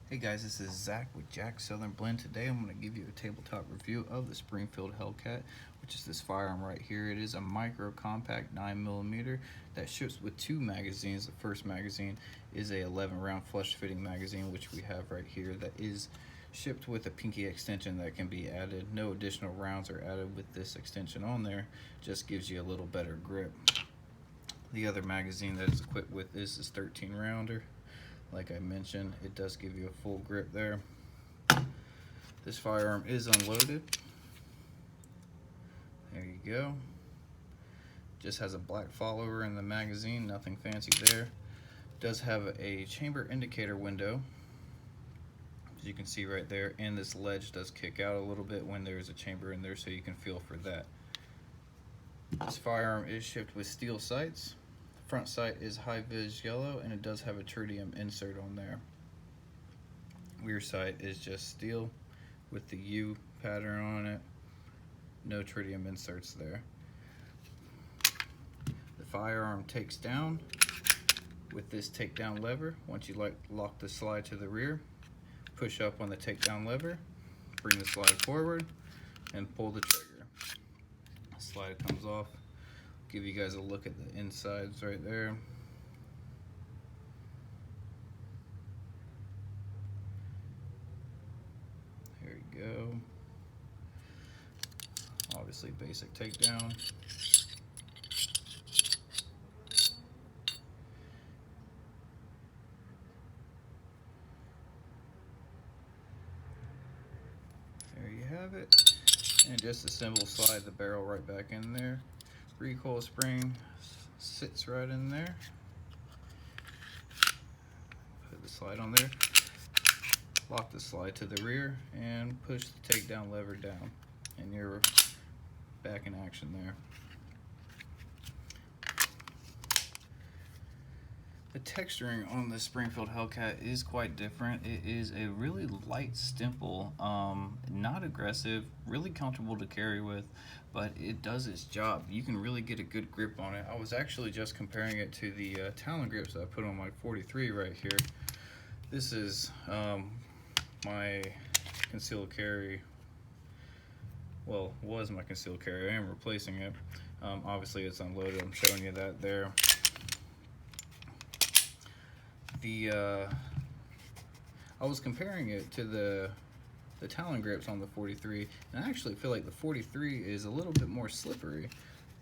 Hey guys, this is Zach with Jack Southern Blend. Today I'm going to give you a tabletop review of the Springfield Hellcat, which is this firearm right here. It is a micro compact 9mm that ships with two magazines. The first magazine is a 11 round flush fitting magazine, which we have right here, that is shipped with a pinky extension that can be added. No additional rounds are added with this extension on there, just gives you a little better grip. The other magazine that is equipped with is this 13 rounder. Like I mentioned, it does give you a full grip there. This firearm is unloaded. There you go. Just has a black follower in the magazine, nothing fancy there. Does have a chamber indicator window, as you can see right there, and this ledge does kick out a little bit when there's a chamber in there, so you can feel for that. This firearm is shipped with steel sights. Front sight is high-vis yellow, and it does have a tritium insert on there. Rear sight is just steel with the U pattern on it. No tritium inserts there. The firearm takes down with this takedown lever. Once you lock the slide to the rear, push up on the takedown lever, bring the slide forward, and pull the trigger. The slide comes off. Give you guys a look at the insides right there. There you go. Obviously basic takedown. There you have it. And just a simple slide the barrel right back in there. Recoil spring sits right in there. Put the slide on there. Lock the slide to the rear and push the takedown lever down, and you're back in action there. The texturing on the Springfield Hellcat is quite different. It is a really light stipple, not aggressive, really comfortable to carry with, but it does its job. You can really get a good grip on it. I was actually just comparing it to the Talon grips that I put on my 43 right here. This is my concealed carry. Well, was my concealed carry. I am replacing it. Obviously it's unloaded. I'm showing you that there. I was comparing it to the Talon grips on the 43, and I actually feel like the 43 is a little bit more slippery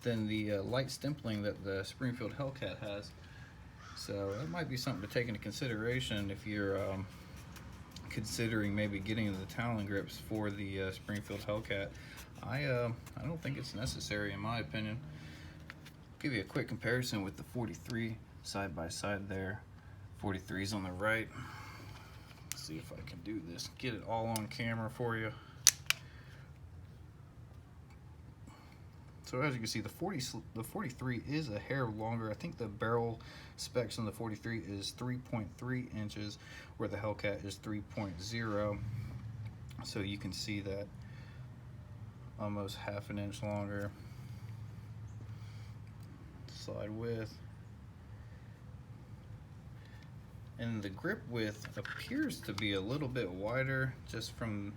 than the light stippling that the Springfield Hellcat has. So that might be something to take into consideration if you're considering maybe getting the Talon grips for the Springfield Hellcat. I don't think it's necessary, in my opinion. Give you a quick comparison with the 43 side by side there. 43's on the right. Let's see if I can do this. Get it all on camera for you. So as you can see, the 43 is a hair longer. I think the barrel specs on the 43 is 3.3 inches, where the Hellcat is 3.0. So you can see that almost half an inch longer. Slide width. And the grip width appears to be a little bit wider just from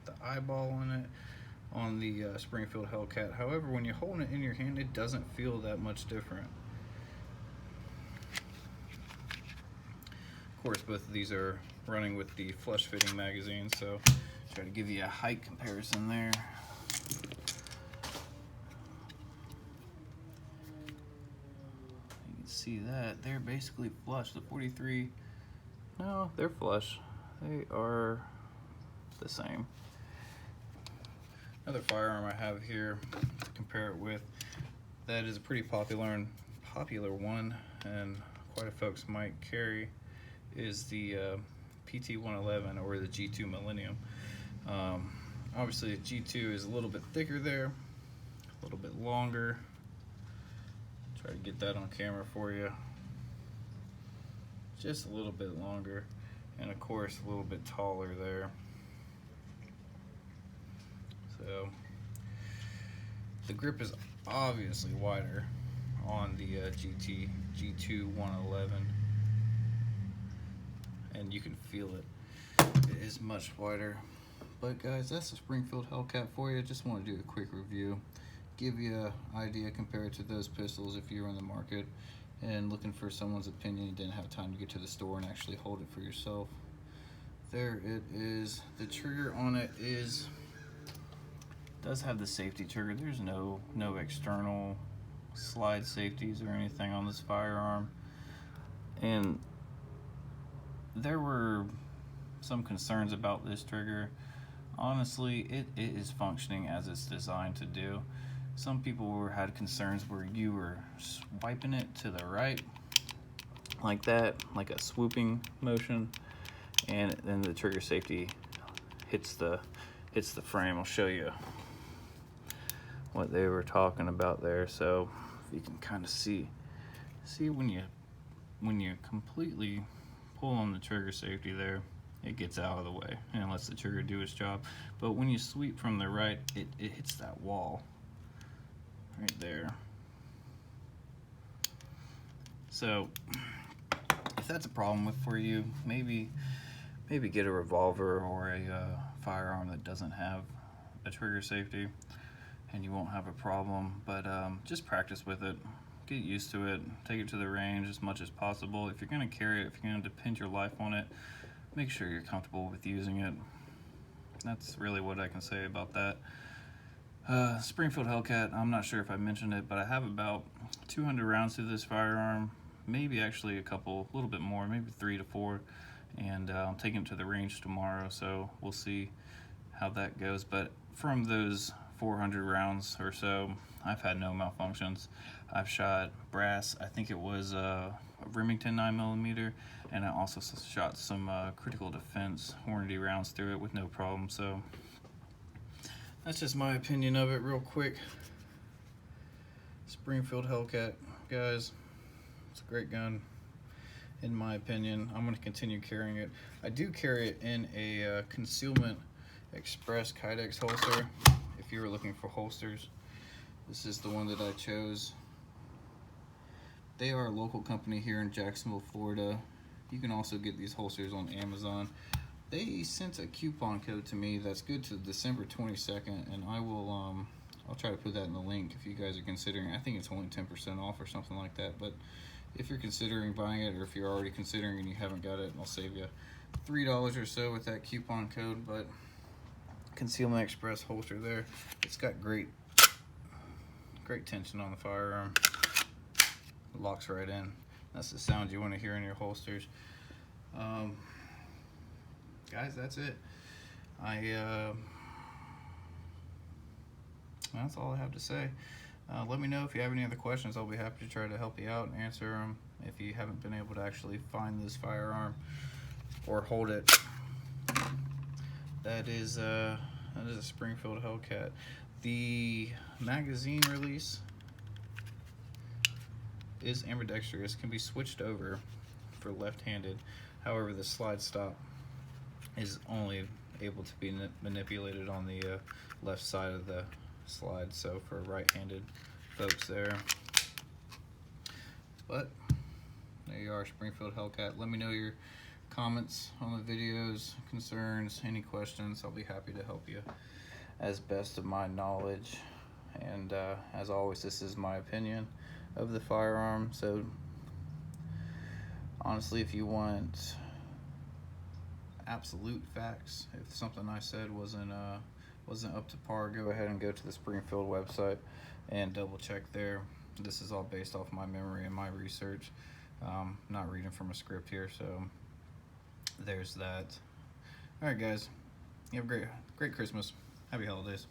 the eyeball on it on the Springfield Hellcat. However, when you're holding it in your hand, it doesn't feel that much different. Of course, both of these are running with the flush fitting magazine, so try to give you a height comparison there. See that they're basically flush. The 43, no, they're flush. They are the same. Another firearm I have here to compare it with, that is a pretty popular one, and quite a folks might carry, is the PT-111 or the G2 Millennium. Obviously the G2 is a little bit thicker there, a little bit longer. Try to get that on camera for you. Just a little bit longer, and of course a little bit taller there. So the grip is obviously wider on the G2 111, and you can feel it. it is much wider. But guys, that's the Springfield Hellcat for you. Just want to do a quick review, give you an idea compared to those pistols if you're in the market and looking for someone's opinion, you didn't have time to get to the store and actually hold it for yourself. There it is. The trigger on it does have the safety trigger. There's no external slide safeties or anything on this firearm, and there were some concerns about this trigger. Honestly, it is functioning as it's designed to do. Some people had concerns where you were swiping it to the right like that, like a swooping motion, and then the trigger safety hits the frame. I'll show you what they were talking about there. So if you can kind of see when you completely pull on the trigger safety there, it gets out of the way and lets the trigger do its job. But when you sweep from the right, it hits that wall right there. So if that's a problem for you, maybe get a revolver or a firearm that doesn't have a trigger safety, and you won't have a problem. But just practice with it, get used to it, take it to the range as much as possible. If you're going to carry it, if you're going to depend your life on it, make sure you're comfortable with using it. That's really what I can say about that. Springfield Hellcat, I'm not sure if I mentioned it, but I have about 200 rounds to this firearm, maybe actually a little bit more, maybe 3 to 4, and I'm taking it to the range tomorrow, so we'll see how that goes. But from those 400 rounds or so, I've had no malfunctions. I've shot brass, I think it was a Remington 9mm, and I also shot some critical defense Hornady rounds through it with no problem. So that's just my opinion of it real quick. Springfield Hellcat, guys, it's a great gun in my opinion. I'm going to continue carrying it. I do carry it in a concealment express Kydex holster. If you were looking for holsters, this is the one that I chose. They are a local company here in Jacksonville, Florida. You can also get these holsters on Amazon. They sent a coupon code to me that's good to December 22nd, and I will I'll try to put that in the link if you guys are considering. I think it's only 10% off or something like that, but if you're considering buying it, or if you're already considering and you haven't got it, I'll save you $3 or so with that coupon code. But Concealment Express holster there, it's got great tension on the firearm. It locks right in. That's the sound you want to hear in your holsters. Guys, that's it. That's all I have to say. Let me know if you have any other questions. I'll be happy to try to help you out and answer them if you haven't been able to actually find this firearm or hold it. That is a Springfield Hellcat. The magazine release is ambidextrous, can be switched over for left-handed. However, the slide stop is only able to be manipulated on the left side of the slide, so for right-handed folks there. But there you are, Springfield Hellcat. Let me know your comments on the videos, concerns, any questions. I'll be happy to help you as best of my knowledge. And as always, this is my opinion of the firearm. So honestly, if you want absolute facts, if something I said wasn't up to par, go ahead and go to the Springfield website and double check there. This is all based off my memory and my research. Not reading from a script here, so there's that. All right, guys, you have a great Christmas. Happy holidays.